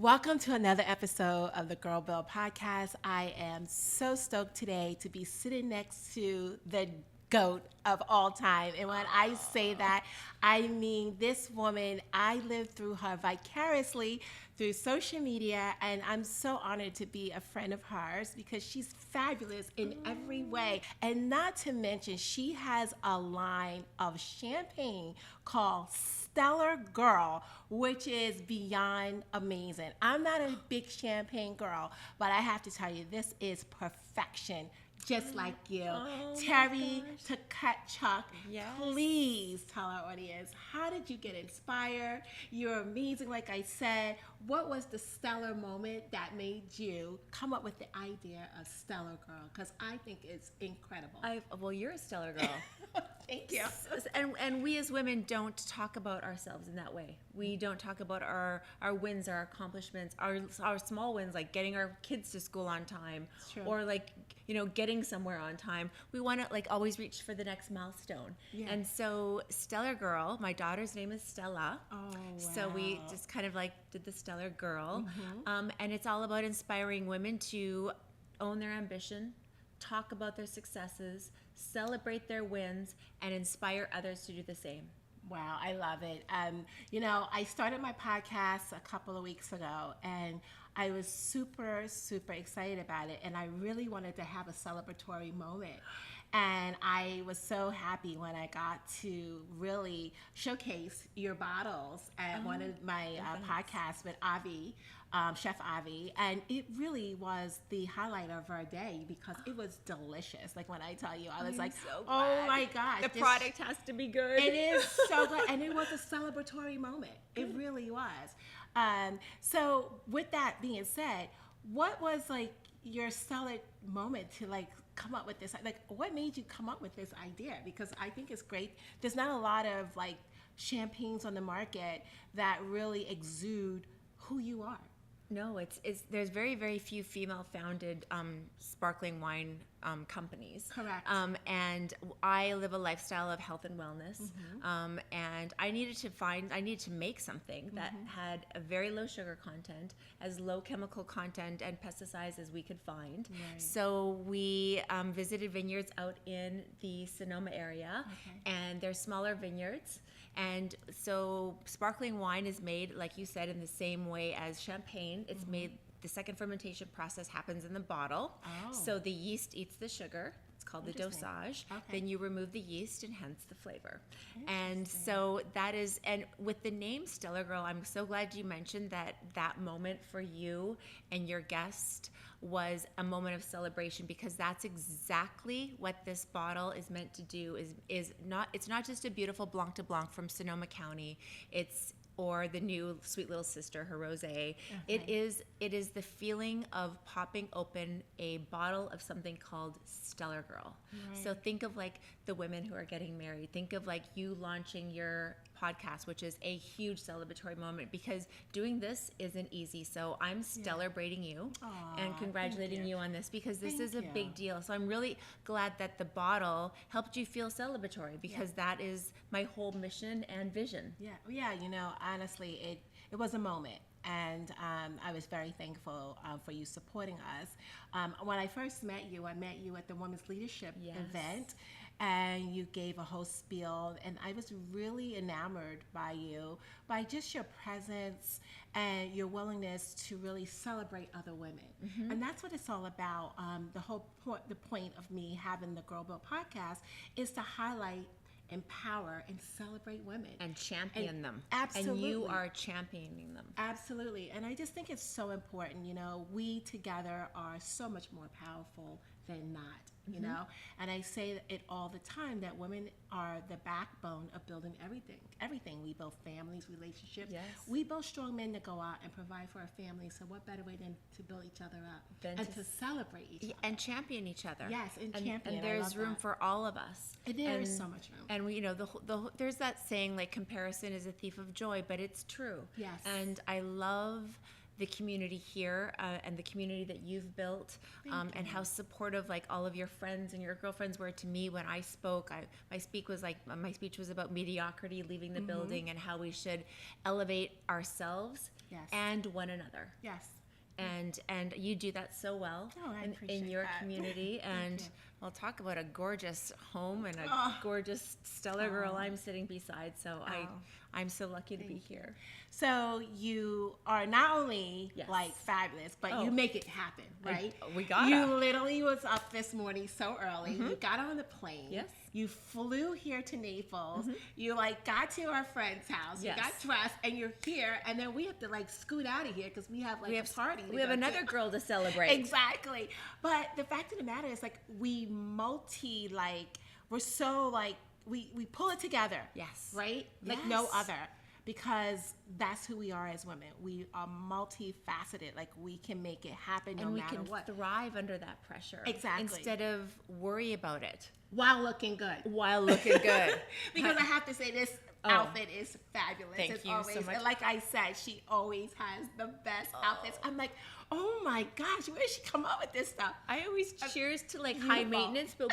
Welcome to another episode of the Girl Bill podcast. I am so stoked today to be sitting next to the GOAT of all time. And when I say that, I mean this woman, I lived through her vicariously through social media, and I'm so honored to be a friend of hers because she's fabulous in every way. And not to mention, she has a line of champagne called Stellar Girl, which is beyond amazing. I'm not a big champagne girl, but I have to tell you, this is perfection. Just like you. Teri, Tkachuk, Yes. please tell our audience, how did you get inspired? You're amazing, like I said. What was the stellar moment that made you come up with the idea of Stellar Girl? Because I think it's incredible. Well, you're a stellar girl. Thank you. And we as women don't talk about ourselves in that way. We don't talk about our wins, our accomplishments, our small wins, like getting our kids to school on time, True. or like, getting somewhere on time. We want to like always reach for the next milestone. Yeah. And so Stellar Girl, my daughter's name is Stella. Oh, wow. So we just kind of like did the Stellar Girl. And it's all about inspiring women to own their ambition, talk about their successes, celebrate their wins, and inspire others to do the same. Wow, I love it. I started my podcast a couple of weeks ago, and I was super, super excited about it, and I really wanted to have a celebratory moment. And I was so happy when I got to really showcase your bottles at one of my podcasts with Avi, Chef Avi, and it really was the highlight of our day because it was delicious. Like when I tell you, I was like, so oh glad. my gosh. The product has to be good. It is so good, and it was a celebratory moment. It really was. So with that being said, what was like your stellar moment to like come up with this? Like, what made you come up with this idea? Because I think it's great. There's not a lot of like champagnes on the market that really exude who you are. No, it's there's very, very few female-founded sparkling wine companies. Correct. And I live a lifestyle of health and wellness, and I needed to make something that had a very low sugar content, as low chemical content and pesticides as we could find. Right. So we visited vineyards out in the Sonoma area, and they're smaller vineyards. And so sparkling wine is made, like you said, in the same way as champagne. It's made, the second fermentation process happens in the bottle. Oh. So the yeast eats the sugar. It's called the dosage. Okay. Then you remove the yeast and hence the flavor. And so that is, and with the name Stellar Girl, I'm so glad you mentioned that moment for you and your guest was a moment of celebration, because that's exactly what this bottle is meant to do. It's not just a beautiful Blanc de Blanc from Sonoma County. Or the new Sweet Little Sister, her rosé. It is the feeling of popping open a bottle of something called Stellar Girl. Right. So think of like the women who are getting married. Think of like you launching your podcast, which is a huge celebratory moment, because doing this isn't easy. So I'm celebrating you and congratulating you on this, because this is a big deal. So I'm really glad that the bottle helped you feel celebratory, because that is my whole mission and vision. Yeah. Honestly, it was a moment. And I was very thankful for you supporting us. When I first met you at the Women's Leadership event, and you gave a whole spiel, and I was really enamored by you, by just your presence and your willingness to really celebrate other women. And that's what it's all about. The point of me having the Girl Bill podcast is to highlight, empower, and celebrate women And champion them. Absolutely. And you are championing them. Absolutely. And I just think it's so important. We together are so much more powerful than not, And I say it all the time, that women are the backbone of building everything. We build families, relationships. Yes. We build strong men to go out and provide for our families. So what better way than to build each other up and to celebrate each other. And champion each other. Yes, and champion. And there's room for all of us. There is so much room. And we, there's that saying, like, comparison is a thief of joy, but it's true. Yes. And I love the community here and the community that you've built, and how supportive like all of your friends and your girlfriends were to me when I spoke. My speech was about mediocrity, leaving the building, and how we should elevate ourselves and one another. Yes. And you do that so well in your community. And I'll talk about a gorgeous home and a gorgeous stellar girl I'm sitting beside. So I'm so lucky to be here. So you are not only like fabulous, but you make it happen, right? We got You literally was up this morning so early. You got on the plane. Yes. You flew here to Naples. You like got to our friend's house. You got dressed, and you're here. And then we have to like scoot out of here because we have like a party. We have another girl to celebrate. Exactly. But the fact of the matter is, like, we're so like we pull it together. Yes. Right. Like no other. Because that's who we are as women. We are multifaceted. Like, we can make it happen no matter what. And we can thrive under that pressure. Exactly. Instead of worry about it. While looking good. Because I have to say, this outfit is fabulous. Thank you so much. And like I said, she always has the best outfits. I'm like, oh my gosh, where did she come up with this stuff? I always cheers to like high maintenance, but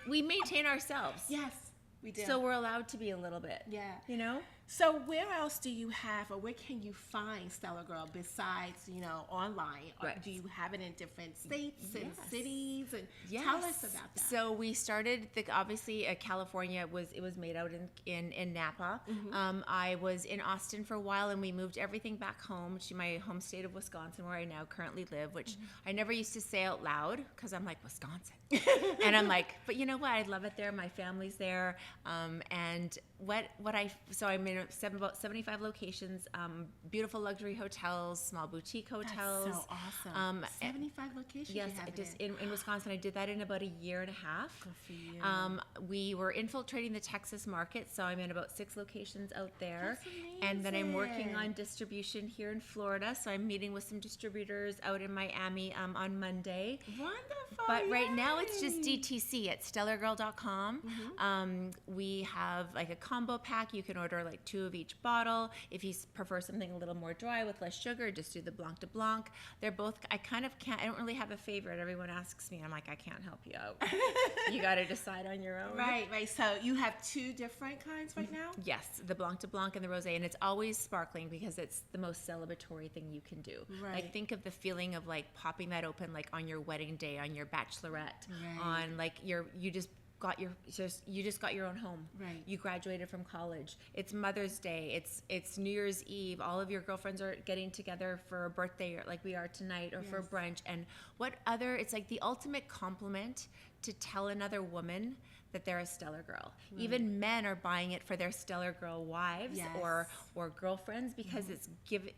we maintain ourselves. Yes, we do. So we're allowed to be a little bit. Yeah. You know? So where else do you have, or where can you find Stellar Girl besides, online? Or do you have it in different states and cities? And tell us about that. So we started, obviously, California it was made out in Napa. I was in Austin for a while, and we moved everything back home to my home state of Wisconsin, where I now currently live, which I never used to say out loud because I'm like, Wisconsin. And I'm like, but you know what? I love it there. My family's there. And I'm in about 75 locations, beautiful luxury hotels, small boutique hotels. That's so awesome. 75 locations. Yes, in Wisconsin. I did that in about a year and a half. Good for you. We were infiltrating the Texas market, so I'm in about 6 locations out there. That's amazing. And then I'm working on distribution here in Florida, so I'm meeting with some distributors out in Miami on Monday. Wonderful. But right now it's just DTC at stellargirl.com. We have like a combo pack. You can order like 2 of each bottle. If you prefer something a little more dry with less sugar, just do the Blanc de Blanc. They're both, I don't really have a favorite. Everyone asks me, I'm like, I can't help you out. You got to decide on your own. Right. So you have 2 different kinds right now? Yes, the Blanc de Blanc and the Rosé, and it's always sparkling because it's the most celebratory thing you can do. Right. Like, think of the feeling of like popping that open like on your wedding day, on your bachelorette, on like you just got your own home. Right. You graduated from college. It's Mother's Day. It's New Year's Eve. All of your girlfriends are getting together for a birthday, like we are tonight, or for brunch. And it's like the ultimate compliment to tell another woman that they're a stellar girl. Right. Even men are buying it for their stellar girl wives or girlfriends because it's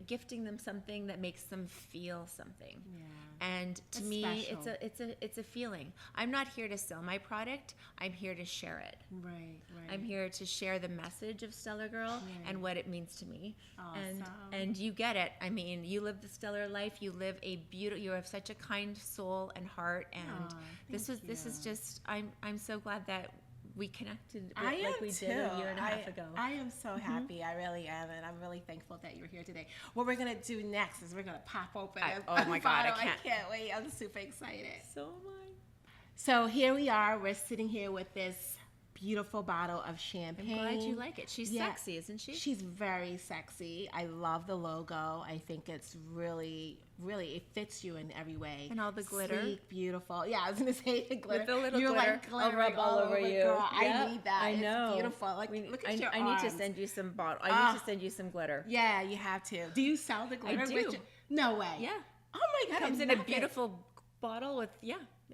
gifting them something that makes them feel something. Yeah. And to me, special. it's a feeling. I'm not here to sell my product. I'm here to share it. Right. I'm here to share the message of Stellar Girl and what it means to me. Awesome. And you get it. I mean, you live the stellar life. You live you have such a kind soul and heart. And this is just. I'm so glad that we connected like we did a year and a half ago. I am so happy. I really am, and I'm really thankful that you're here today. What we're gonna do next is we're gonna pop open oh my God, I can't wait. I'm super excited. So am I. So here we are. We're sitting here with this beautiful bottle of champagne. I'm glad you like it. She's sexy, isn't she? She's very sexy. I love the logo. I think it's really, it fits you in every way. And all the glitter. Sleek, beautiful. Yeah, I was going to say the glitter. With the little You're glitter. Like glitter I'll rub all over you. Girl. I need that. I know. It's beautiful. Like, look at your I arms. need to send you some bottle. I need to send you some glitter. Yeah, you have to. Do you sell the glitter? I do. No way. Yeah. Oh my God. It comes in a beautiful bottle with,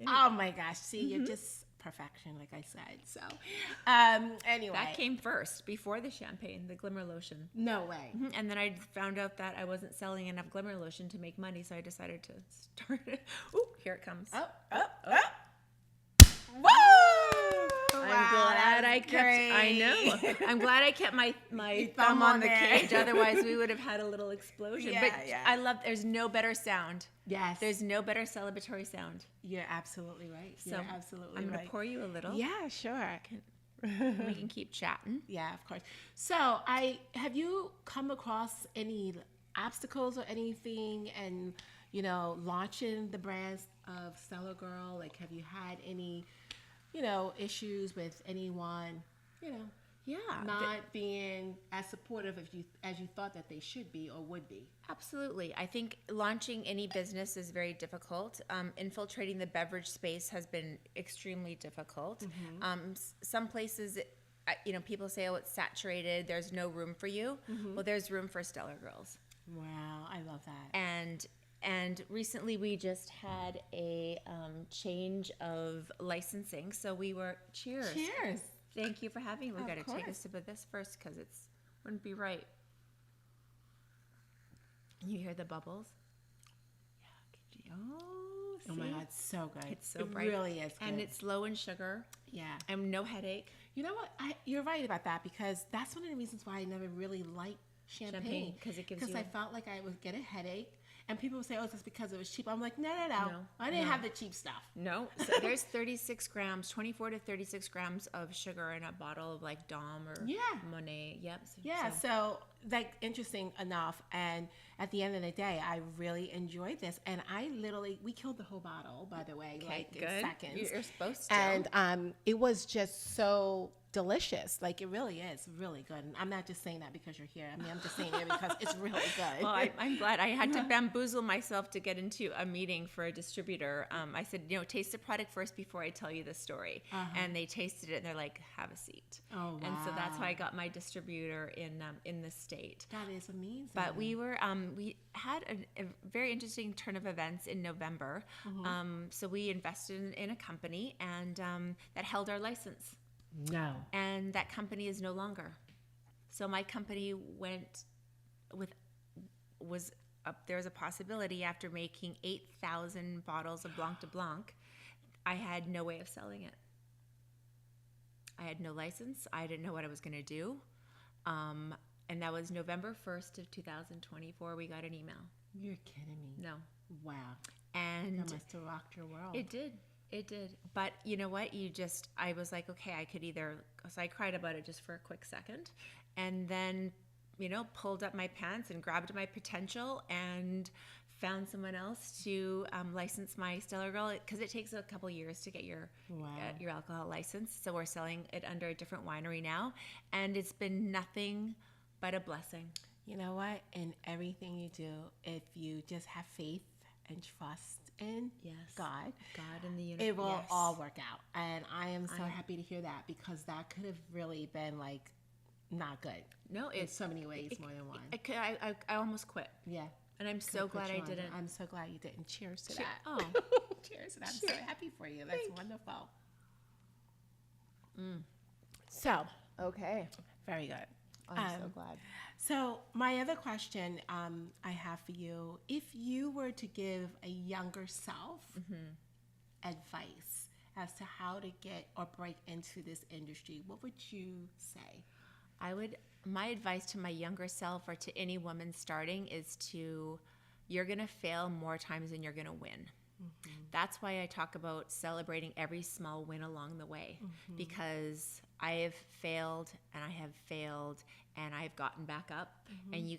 Oh my gosh. See, you're just perfection, like I said. So, anyway. That came first, before the champagne, the Glimmer Lotion. No way. And then I found out that I wasn't selling enough Glimmer Lotion to make money, so I decided to start it. Ooh, here it comes. Oh. Woo! I'm glad I kept. I know. I'm glad I kept my thumb on the cage. Otherwise, we would have had a little explosion. I love. There's no better sound. Yes. There's no better celebratory sound. You're absolutely right. You're absolutely right. I'm gonna pour you a little. Yeah, sure. We can keep chatting. Yeah, of course. So, have you come across any obstacles or anything, and launching the brands of Stellar Girl? Like, have you had any, issues with anyone, you know, Yeah. not being as supportive as you thought that they should be or would be? Absolutely. I think launching any business is very difficult. Infiltrating the beverage space has been extremely difficult. Some places, people say, oh, it's saturated. There's no room for you. Well, there's room for Stellar Girls. Wow, I love that. And recently we just had a change of licensing. So we were, cheers. Cheers. Thank you for having me. We got to take a course. sip of this first because wouldn't be right. You hear the bubbles? Yeah. Oh my God, it's so good. It's so it bright. really is good. And it's low in sugar. Yeah. And no headache. You know what? You're right about that, because that's one of the reasons why I never really liked champagne. Because it gives Because you... I felt like I would get a headache. And people would say, oh, it's just because it was cheap. I'm like, no. I didn't have the cheap stuff. No. So there's 36 grams, 24 to 36 grams of sugar in a bottle of like Dom or Monet. Yep. So like, interesting enough. And at the end of the day, I really enjoyed this. And we killed the whole bottle, by the way, in seconds. You're supposed to. And it was just so delicious. Like, it really is really good. And I'm not just saying that because you're here. I mean, I'm just saying it because it's really good. Well, I'm glad. I had to bamboozle myself to get into a meeting for a distributor. I said, taste the product first before I tell you the story. And they tasted it and they're like, have a seat. Oh, wow. And so that's why I got my distributor in the state. That is amazing. But we had a very interesting turn of events in November. So we invested in a company and that held our license. No. And that company is no longer. So my company there was a possibility after making 8,000 bottles of Blanc de Blanc, I had no way of selling it. I had no license. I didn't know what I was going to do. And that was November 1st of 2024. We got an email. You're kidding me. No. Wow. And that must have rocked your world. It did. But you know what? I was like, okay, so I cried about it just for a quick second. And then, pulled up my pants and grabbed my potential and found someone else to license my Stellar Girl, because it takes a couple years to get your alcohol license. So we're selling it under a different winery now. And it's been nothing but a blessing. You know what? In everything you do, if you just have faith and trust in God and the universe, it will all work out. And I am so happy to hear that, because that could have really been like not good. No, in so many ways, more than one. I almost quit. Yeah. And I'm so glad I didn't. I'm so glad you didn't. Cheers to that. Oh, cheers! And I'm so happy for you. That's wonderful. So, okay, very good. I'm so glad. So my other question I have for you, if you were to give a younger self advice as to how to get or break into this industry, what would you say? My advice to my younger self, or to any woman starting, is you're going to fail more times than you're going to win. That's why I talk about celebrating every small win along the way, because I have failed and I have failed and I've gotten back up, and you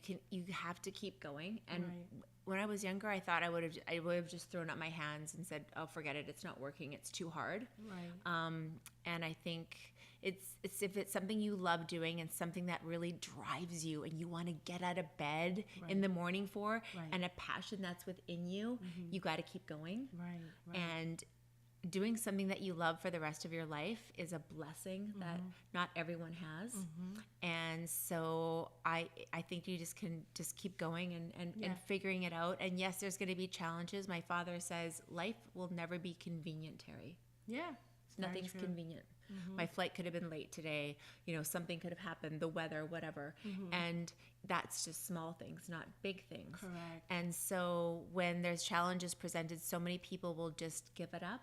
have to keep going. And when I was younger, I thought I would have just thrown up my hands and said, oh, forget it. It's not working. It's too hard. Right. And I think it's if it's something you love doing and something that really drives you and you want to get out of bed in the morning for, and a passion that's within you, you got to keep going. Right. And doing something that you love for the rest of your life is a blessing that not everyone has. And so I think you just can keep going and figuring it out. And yes, there's going to be challenges. My father says life will never be convenient, Teri. Yeah. Nothing's convenient. My flight could have been late today. Something could have happened, the weather, whatever. And that's just small things, not big things. Correct. And so when there's challenges presented, so many people will just give it up.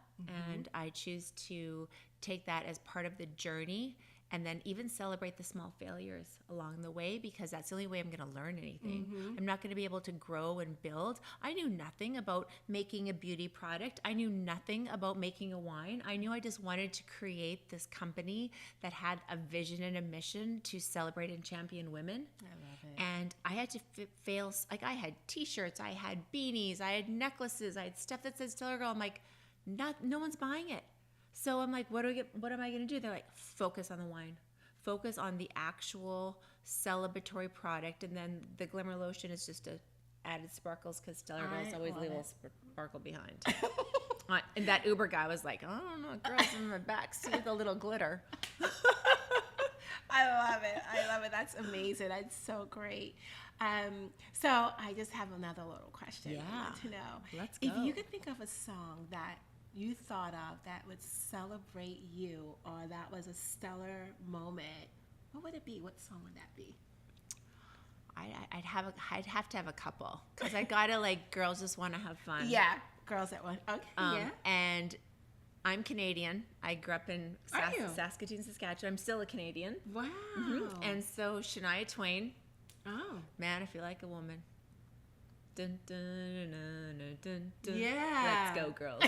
And I choose to take that as part of the journey and then even celebrate the small failures along the way, because that's the only way I'm going to learn anything. I'm not going to be able to grow and build. I knew nothing about making a beauty product. I knew nothing about making a wine. I knew I just wanted to create this company that had a vision and a mission to celebrate and champion women. I love it. And I had to fail. Like, I had t-shirts, I had beanies, I had necklaces, I had stuff that says Stellar Girl. I'm like, no one's buying it. So I'm like, what am I going to do? They're like, focus on the wine. Focus on the actual celebratory product. And then the Glimmer Lotion is just a added sparkles, because Stellar Girls always leave a little sparkle behind. And that Uber guy was like, I don't know, girls in my back see the little glitter. I love it. I love it. That's amazing. That's so great. So I just have another little question I want to know. Let's go. If you could think of a song that you thought of that would celebrate you, or that was a stellar moment, what would it be? What song would that be? I'd have to have a couple, because I gotta, like, girls just want to have fun. Yeah, girls at one. Okay, yeah. And I'm Canadian. I grew up in Are you? Saskatoon, Saskatchewan. I'm still a Canadian. Wow. And so Shania Twain, Oh. Man, I Feel Like a Woman. Dun, dun, dun, dun, dun, dun. Yeah. Let's go, girls.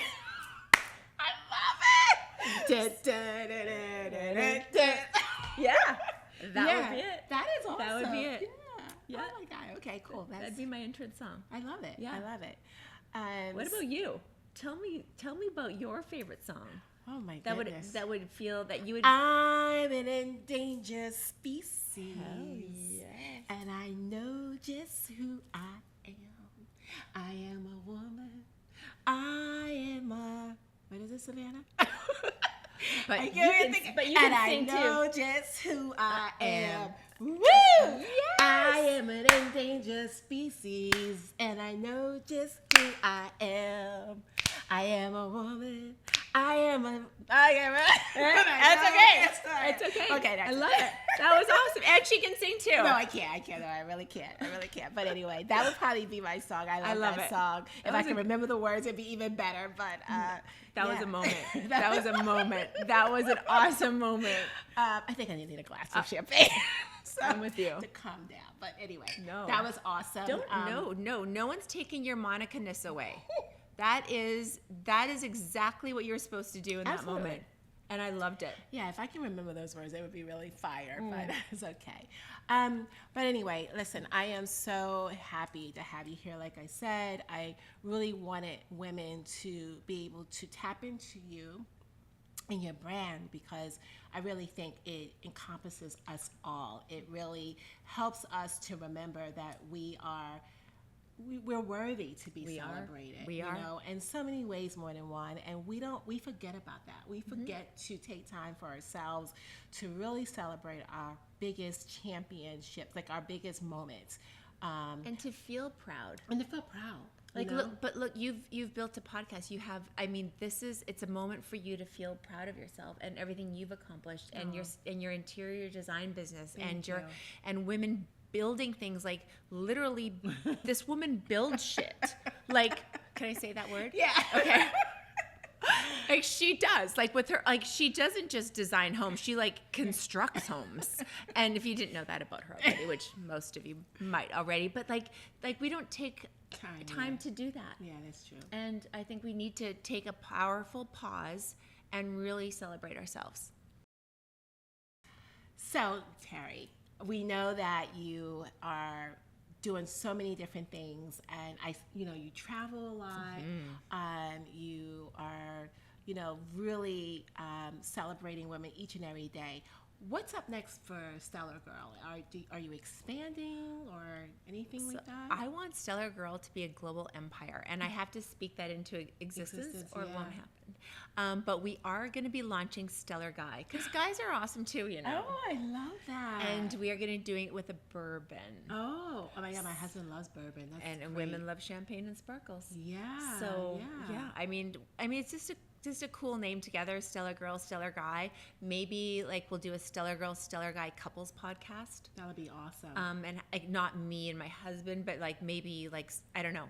I love it. Yeah. That would be it. That is awesome. That would be it. Yeah. Yeah. Oh my God. Okay, cool. That'd be my entrance song. I love it. Yeah. I love it. What about you? Tell me about your favorite song. Oh my That goodness. would feel that you would. I'm an endangered species. yes. And I know just who I am. I am a woman. I am a. What is it, Savannah? But I you can't can, think. but you And can I sing know too. just who I am. am. Woo! Yes. I am an endangered species, and I know just who I am. I am a woman. I am a. That's okay. It's okay. Okay, that's I love it. That was awesome. And she can sing too. No, I can't. No, I really can't. But anyway, that would probably be my song. I love that it. song. If I can remember the words, it'd be even better. But That was yeah. a moment. That was a moment. That was an awesome moment. I think I need a glass of champagne. So, I'm with you. to calm down. But anyway, No. that was awesome. No one's taking your Monica-ness away. That is exactly what you're supposed to do in that Absolutely. moment. And I loved it. Yeah, if I can remember those words, it would be really fire, but it's okay. But anyway, listen, I am so happy to have you here. Like I said, I really wanted women to be able to tap into you and your brand, because I really think it encompasses us all. It really helps us to remember that we're worthy to be celebrated. We are. You know, in so many ways, more than one. And we forget about that. We forget to take time for ourselves to really celebrate our biggest championships, like our biggest moments. And to feel proud. And to feel proud. Like, you know? look, you've built a podcast. You have, I mean, it's a moment for you to feel proud of yourself and everything you've accomplished, and your interior design business, Thank you. and women building things. Like, literally, this woman builds shit. Like, can I say that word? Yeah. Okay. Like, she does, like, with her, like, she doesn't just design homes, she, like, constructs homes. And if you didn't know that about her already, which most of you might already, but like we don't take time to do that. Yeah, that's true. And I think we need to take a powerful pause and really celebrate ourselves. So, Teri, we know that you are doing so many different things, and you travel a lot. You are, really celebrating women each and every day. What's up next for Stellar Girl? Are you expanding or anything like that? I want Stellar Girl to be a global empire, and I have to speak that into existence or it won't happen. But we are going to be launching Stellar Guy, because guys are awesome too, Oh, I love that. And we are going to be doing it with a bourbon. Oh my God, my husband loves bourbon. That's And great. women love champagne and sparkles. Yeah. So yeah, I mean, it's just just a cool name together, Stellar Girl, Stellar Guy. Maybe like we'll do a Stellar Girl, Stellar Guy couples podcast. That would be awesome. And like not me and my husband, but like maybe like I don't know.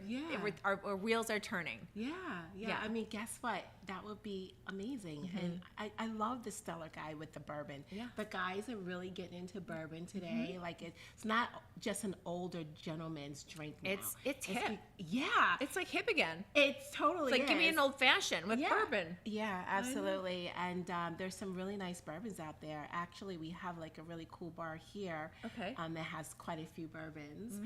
Yeah. Our wheels are turning. Yeah. Yeah. I mean, guess what? That would be amazing. And I love the Stellar Guy with the bourbon. Yeah. The guys are really getting into bourbon today. Like it's not just an older gentleman's drink now. It's hip. Yeah. It's like hip again. It's totally It's like give me an old fashioned with bourbon. Yeah, absolutely. And there's some really nice bourbons out there. Actually, we have like a really cool bar here. Okay. That has quite a few bourbons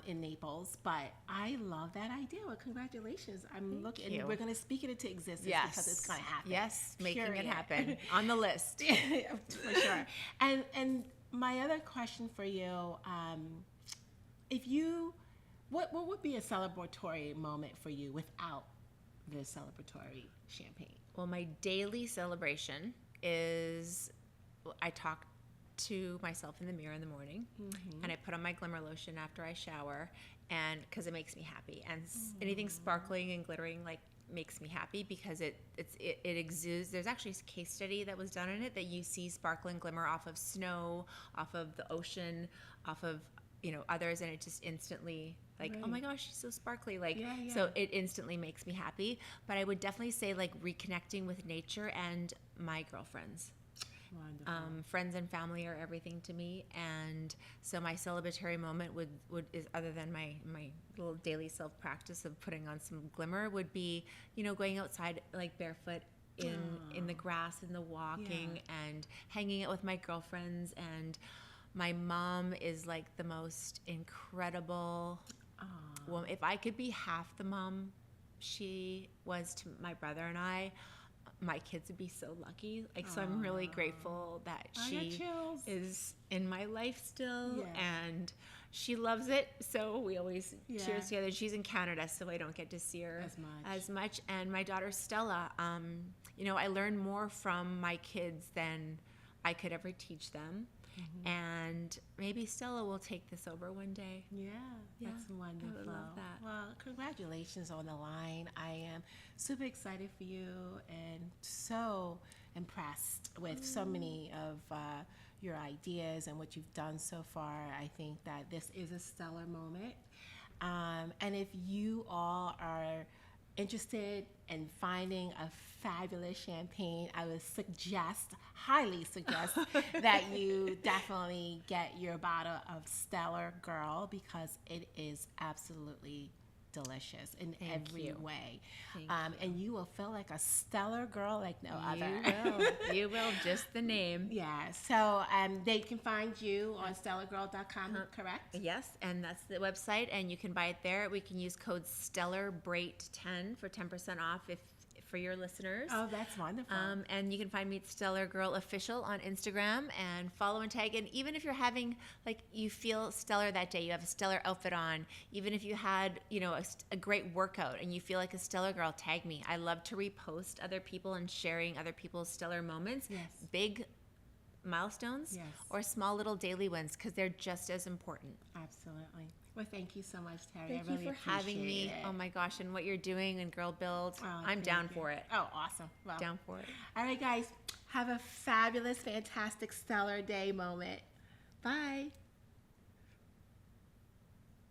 in Naples. But I love that idea. Well, congratulations. I'm looking. you. We're going to speak it into existence because it's going to happen. Yes, making Period. it happen on the list. For sure. And my other question for you, if you, what would be a celebratory moment for you without the celebratory champagne? Well, my daily celebration is I talk to myself in the mirror in the morning, and I put on my glimmer lotion after I shower, and because it makes me happy, and anything sparkling and glittering like makes me happy because it exudes. There's actually a case study that was done in it that you see sparkle and glimmer off of snow, off of the ocean, off of others, and it just instantly like, oh my gosh, she's so sparkly, like so it instantly makes me happy. But I would definitely say like reconnecting with nature and my girlfriends. Wonderful. Friends and family are everything to me, and so my celebratory moment is other than my little daily self practice of putting on some glimmer would be going outside like barefoot in the grass and the walking and hanging out with my girlfriends. And my mom is like the most incredible woman. If I could be half the mom she was to my brother and I, my kids would be so lucky. Like, so I'm really grateful that she is in my life still, and she loves it. So we always cheers together. She's in Canada, so I don't get to see her as much. And my daughter Stella, I learn more from my kids than I could ever teach them. And maybe Stella will take this over one day. Yeah, that's wonderful. I would love that. Well, congratulations on the line. I am super excited for you and so impressed with so many of your ideas and what you've done so far. I think that this is a stellar moment. And if you all are interested in finding a fabulous champagne, I would highly suggest that you definitely get your bottle of Stellar Girl because it is absolutely delicious in every way. And you will feel like a stellar girl like no other. You will, just the name. Yeah, so they can find you on stellargirl.com, correct? Yes, and that's the website, and you can buy it there. We can use code STELLARBRATE10 for 10% off for your listeners. Oh, that's wonderful. And you can find me at Stellar Girl Official on Instagram and follow and tag. And even if you're having, like, you feel stellar that day, you have a stellar outfit on, even if you had, a great workout and you feel like a stellar girl, tag me. I love to repost other people and sharing other people's stellar moments. Yes. Big milestones or small little daily wins, because they're just as important. Absolutely. Well, thank you so much, Teri. Thank you for having me. It. Oh my gosh, and what you're doing in Girl Build. I'm down for it. Oh, awesome. Well, down for it. All right, guys. Have a fabulous, fantastic, stellar day moment. Bye.